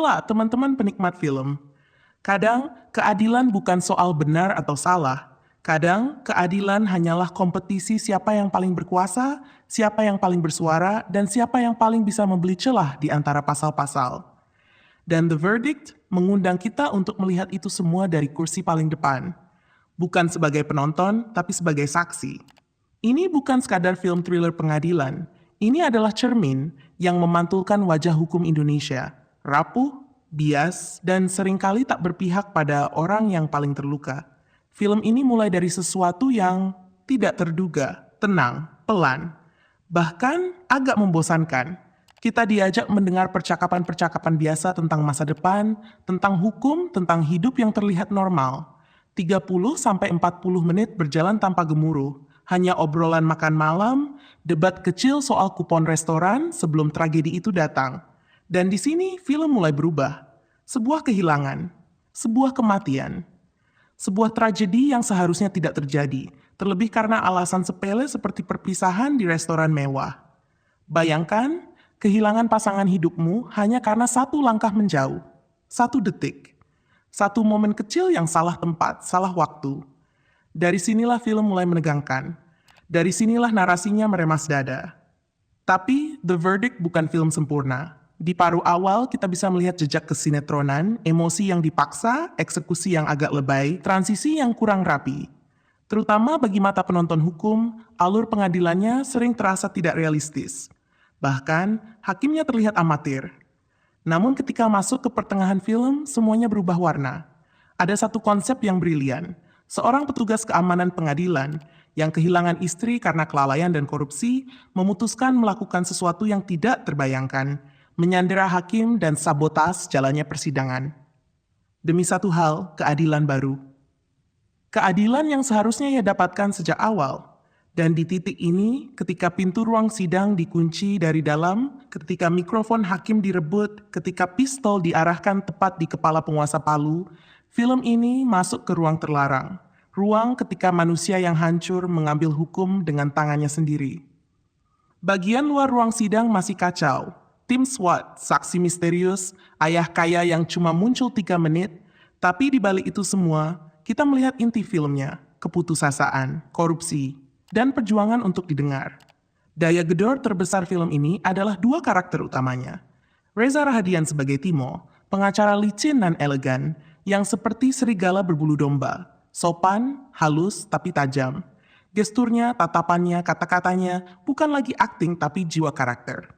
Percayalah, teman-teman penikmat film. Kadang, keadilan bukan soal benar atau salah. Kadang, keadilan hanyalah kompetisi siapa yang paling berkuasa, siapa yang paling bersuara, dan siapa yang paling bisa membeli celah di antara pasal-pasal. Dan The Verdict mengundang kita untuk melihat itu semua dari kursi paling depan. Bukan sebagai penonton, tapi sebagai saksi. Ini bukan sekadar film thriller pengadilan. Ini adalah cermin yang memantulkan wajah hukum Indonesia. Rapuh, bias, dan seringkali tak berpihak pada orang yang paling terluka. Film ini mulai dari sesuatu yang tidak terduga, tenang, pelan, bahkan agak membosankan. Kita diajak mendengar percakapan-percakapan biasa tentang masa depan, tentang hukum, tentang hidup yang terlihat normal. 30-40 menit berjalan tanpa gemuruh, hanya obrolan makan malam, debat kecil soal kupon restoran sebelum tragedi itu datang. Dan di sini film mulai berubah. Sebuah kehilangan, sebuah kematian, sebuah tragedi yang seharusnya tidak terjadi, terlebih karena alasan sepele seperti perpisahan di restoran mewah. Bayangkan, kehilangan pasangan hidupmu hanya karena satu langkah menjauh, satu detik, satu momen kecil yang salah tempat, salah waktu. Dari sinilah film mulai menegangkan. Dari sinilah narasinya meremas dada. Tapi The Verdict bukan film sempurna. Di paruh awal kita bisa melihat jejak kesinetronan, emosi yang dipaksa, eksekusi yang agak lebay, transisi yang kurang rapi. Terutama bagi mata penonton hukum, alur pengadilannya sering terasa tidak realistis. Bahkan, hakimnya terlihat amatir. Namun ketika masuk ke pertengahan film, semuanya berubah warna. Ada satu konsep yang brilian. Seorang petugas keamanan pengadilan yang kehilangan istri karena kelalaian dan korupsi memutuskan melakukan sesuatu yang tidak terbayangkan, menyandera hakim dan sabotas jalannya persidangan. Demi satu hal, keadilan baru. Keadilan yang seharusnya ia dapatkan sejak awal. Dan di titik ini, ketika pintu ruang sidang dikunci dari dalam, ketika mikrofon hakim direbut, ketika pistol diarahkan tepat di kepala penguasa Palu, film ini masuk ke ruang terlarang. Ruang ketika manusia yang hancur mengambil hukum dengan tangannya sendiri. Bagian luar ruang sidang masih kacau. Tim SWAT, saksi misterius, ayah kaya yang cuma muncul 3 menit, tapi di balik itu semua, kita melihat inti filmnya, keputusasaan, korupsi, dan perjuangan untuk didengar. Daya gedor terbesar film ini adalah 2 karakter utamanya. Reza Rahadian sebagai Timo, pengacara licin dan elegan, yang seperti serigala berbulu domba, sopan, halus, tapi tajam. Gesturnya, tatapannya, kata-katanya, bukan lagi akting tapi jiwa karakter.